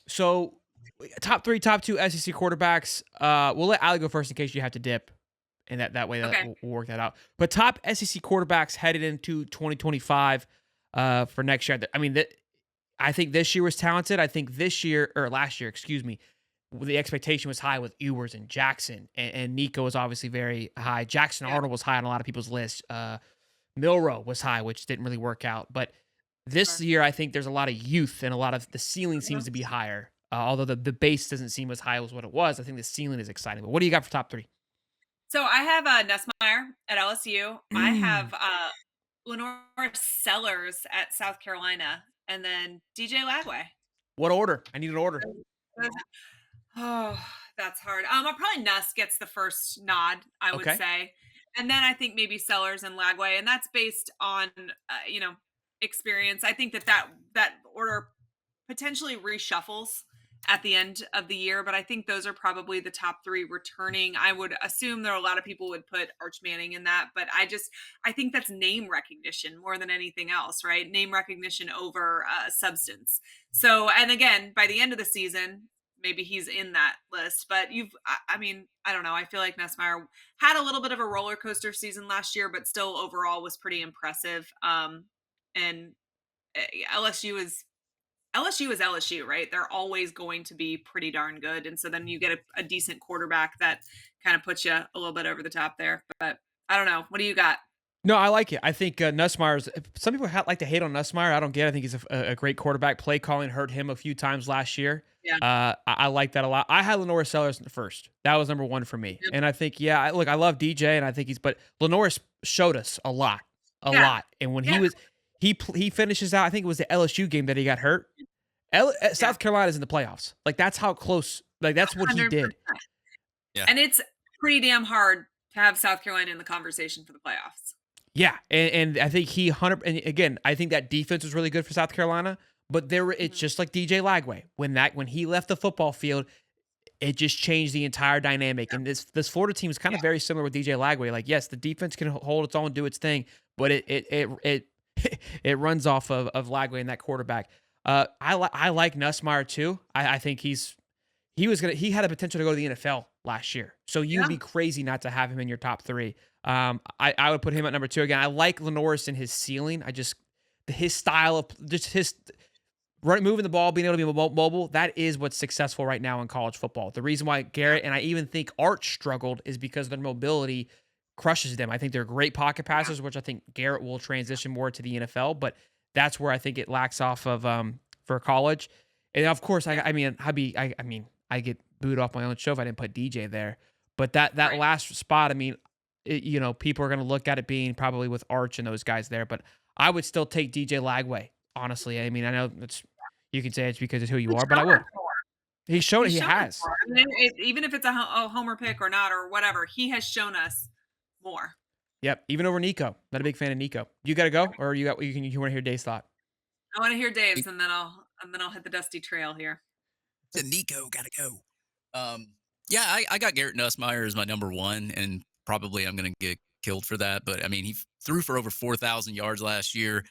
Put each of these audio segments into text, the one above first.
So top three, top two SEC quarterbacks. We'll let Ali go first in case you have to dip, and that way that Okay. we'll work that out. But top SEC quarterbacks headed into 2025 for next year. I mean, I think this year was talented. I think this year or last year, excuse me, the expectation was high with Ewers and Jackson, and Nico was obviously very high. Jackson Yeah. Arnold was high on a lot of people's lists. Milrow was high, which didn't really work out. But this Sure. year, I think there's a lot of youth and a lot of the ceiling seems Mhm. to be higher. Although the base doesn't seem as high as what it was, I think the ceiling is exciting. But what do you got for top three? So I have Nussmeyer at LSU. I Mm. have Lenore Sellers at South Carolina, and then DJ Lagway. What order? I need an order. Oh, that's hard. Probably Nuss gets the first nod, I would Okay. say, and then I think maybe Sellers and Lagway, and that's based on experience. I think that order potentially reshuffles at the end of the year, but I think those are probably the top three returning. I would assume there are a lot of people would put Arch Manning in that, but I think that's name recognition more than anything else, right? Name recognition over substance. So, and again, by the end of the season, maybe he's in that list. But I mean, I don't know. I feel like Nussmeyer had a little bit of a roller coaster season last year, but still overall was pretty impressive. And LSU is LSU, right? They're always going to be pretty darn good. And so then you get a decent quarterback that kind of puts you a little bit over the top there. But I don't know. What do you got? No, I like it. I think Nussmeier's. Some people like to hate on Nussmeier. I don't get it. I think he's a great quarterback. Play calling hurt him a few times last year. Yeah. I like that a lot. I had Lenore Sellers first. That was number one for me. Yep. And I think, yeah, look, I love DJ, and I think but Lenore showed us a Yeah. lot. And when Yeah. he finishes out, I think it was the LSU game that he got hurt. Yeah. South Carolina's in the playoffs. Like that's how close. Like that's what he did. 100%. Yeah. And it's pretty damn hard to have South Carolina in the conversation for the playoffs. Yeah, and I think he 100. And again, I think that defense was really good for South Carolina. But it's Mhm. just like DJ Lagway when he left the football field, it just changed the entire dynamic. Yeah. And this Florida team is kind of very similar with DJ Lagway. Like, yes, the defense can hold its own, do its thing, but it it runs off of Lagway and that quarterback. I like Nussmeier too. I think he had the potential to go to the NFL last year. So you would Yeah. be crazy not to have him in your top three. I would put him at number two again. I like Lenoris in his ceiling. His style of just his moving the ball, being able to be mobile. That is what's successful right now in college football. The reason why Garrett and I even think Arch struggled is because their mobility crushes them. I think they're great pocket Yeah. passers, which I think Garrett will transition more to the NFL, but that's where I think it lacks off of for college. And of course, Yeah. I mean, I get booed off my own show if I didn't put DJ there. But that Right. last spot, I mean, people are going to look at it being probably with Arch and those guys there, but I would still take DJ Lagway. Honestly, I mean, I know you can say it's because it's who you He's are, but I shown us would. more. He's shown it. He's He shown us has. more. I mean, even if it's a homer pick or not or whatever, he has shown us more. Yep. Even over Nico. Not a big fan of Nico. You got to go, or you want to hear Dave's thought? I want to hear Dave's, and then I'll hit the dusty trail here. To Nico, gotta go. Yeah, I got Garrett Nussmeier as my number one, and probably I'm going to get killed for that. But I mean, he threw for over 4,000 yards last year.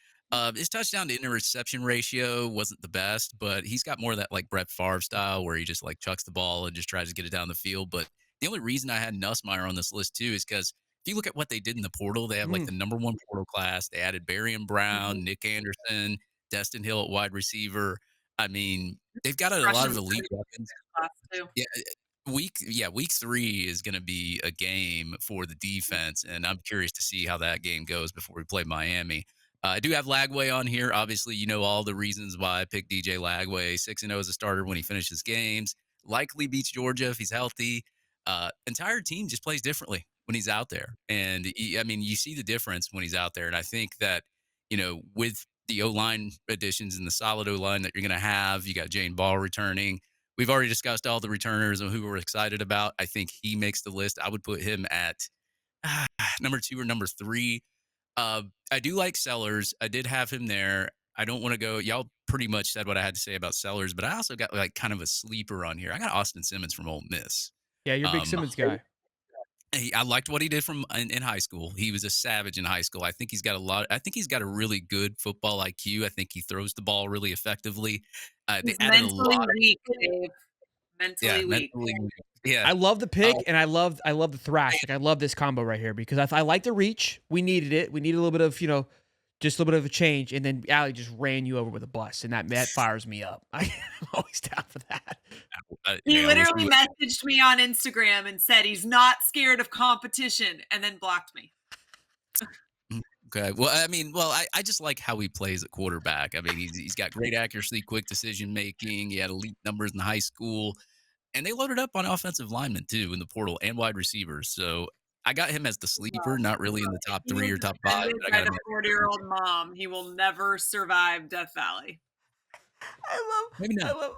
His touchdown to interception ratio wasn't the best, but he's got more of that like Brett Favre style where he just like chucks the ball and just tries to get it down the field. But the only reason I had Nussmeier on this list too is because if you look at what they did in the portal, they have like Mm. the number one portal class. They added Barry and Mhm. Brown, Nick Anderson, Destin Hill at wide receiver. I mean, they've got a lot of Russian's elite pretty weapons. class too. Yeah, week 3 is gonna be a game for the defense, and I'm curious to see how that game goes before we play Miami. I do have Lagway on here. Obviously, you know all the reasons why I picked DJ Lagway. 6-0 as a starter when he finishes games. Likely beats Georgia if he's healthy. Entire team just plays differently when he's out there, and I mean, you see the difference when he's out there. And I think that with the O line additions and the solid O line that you're going to have, you got Jane Ball returning. We've already discussed all the returners and who we're excited about. I think he makes the list. I would put him at number 2 or number 3. I do like Sellers. I did have him there. I don't want to go. Y'all pretty much said what I had to say about Sellers, but I also got like kind of a sleeper on here. I got Austin Simmons from Ole Miss. Yeah, you're a big Um, Simmons guy. I liked what he did in high school. He was a savage in high school. I think he's got a really good football IQ. I think he throws the ball really effectively. They He's added a mentally lot of weak, Dave. yeah, Mentally weak. mentally. Yeah. I love the Uh, pick, and I love the thrash. Like I love this combo right here because I like the reach. We needed it. We needed a little bit of just a little bit of a change, and then Allie just ran you over with a bus, and that fires me up. I'm always down for that. He hey, I wish literally messaged me on Instagram and said he's not scared of competition and then blocked me. Okay. Well, I mean, I just like how he plays at quarterback. I mean, he's got great accuracy, quick decision making. He had elite numbers in high school, and they loaded up on offensive linemen too in the portal and wide receivers. So I got him as the sleeper, not really in the top He 3 was or top 5, defended but I by got him. the 40-year-old mom. He will never survive Death Valley. Maybe I not. love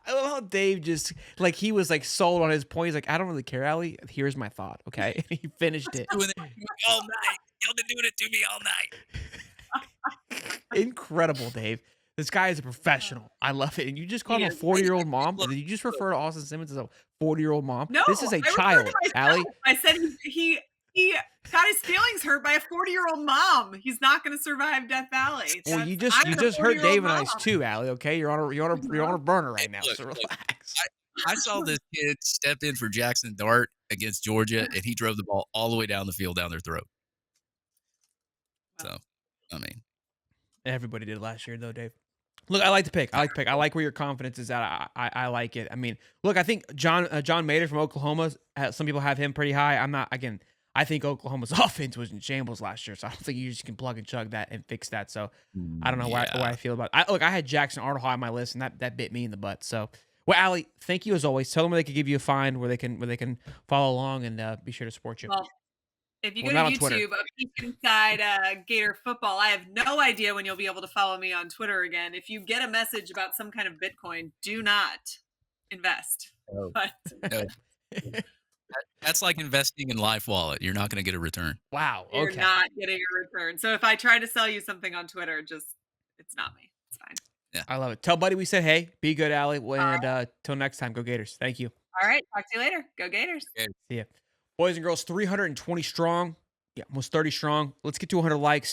I love how Dave just like he was like sold on his point. He's like, I don't really care, Allie. Here's my thought. Okay. He finished it. Doing it to me all night. Y'all been doing it to me all night. Incredible, Dave. This guy is a professional. I love it. And you just called He him a is. 40-year-old mom? Look, Did you just refer to Austin Simmons as a 40-year-old mom? No, This is a I referred child, to myself. Allie. I said he got his feelings hurt by a 40-year-old mom. He's not going to survive Death Valley. Well, you I'm just the hurt 40-year-old Dave and I mom. too, Allie. Okay, you're on a burner right now, Look, so look, relax. I saw this kid step in for Jackson Dart against Georgia, and he drove the ball all the way down the field down their throat. So, I mean, Everybody did last year, though, Dave. Look, I like the pick. I like where your confidence is at. I like it. I mean, look, I think John Mader from Oklahoma. Some people have him pretty high. I'm not. Again, I think Oklahoma's offense was in shambles last year, so I don't think you just can plug and chug that and fix that. So I don't know why I feel about it. Look, I had Jackson Arnold high on my list, and that bit me in the butt. So, well, Allie, thank you as always. Tell them where they can give you a find, where they can follow along, and be sure to support you. Well, if you Well, go not to on Twitter. YouTube, a peek inside Gator football, I have no idea when you'll be able to follow me on Twitter again. If you get a message about some kind of Bitcoin, do not invest. Oh. But No. That's like investing in Life Wallet. You're not going to get a return. Wow. you're Okay. not getting a return. So if I try to sell you something on Twitter, it's not me. It's fine. I love it. Tell Buddy we said hey. Be good, Allie. And till next time, go Gators. Thank you. All right. Talk to you later. Go Gators. See ya. Boys and girls, 320 strong. Yeah, almost 30 strong. Let's get to 100 likes.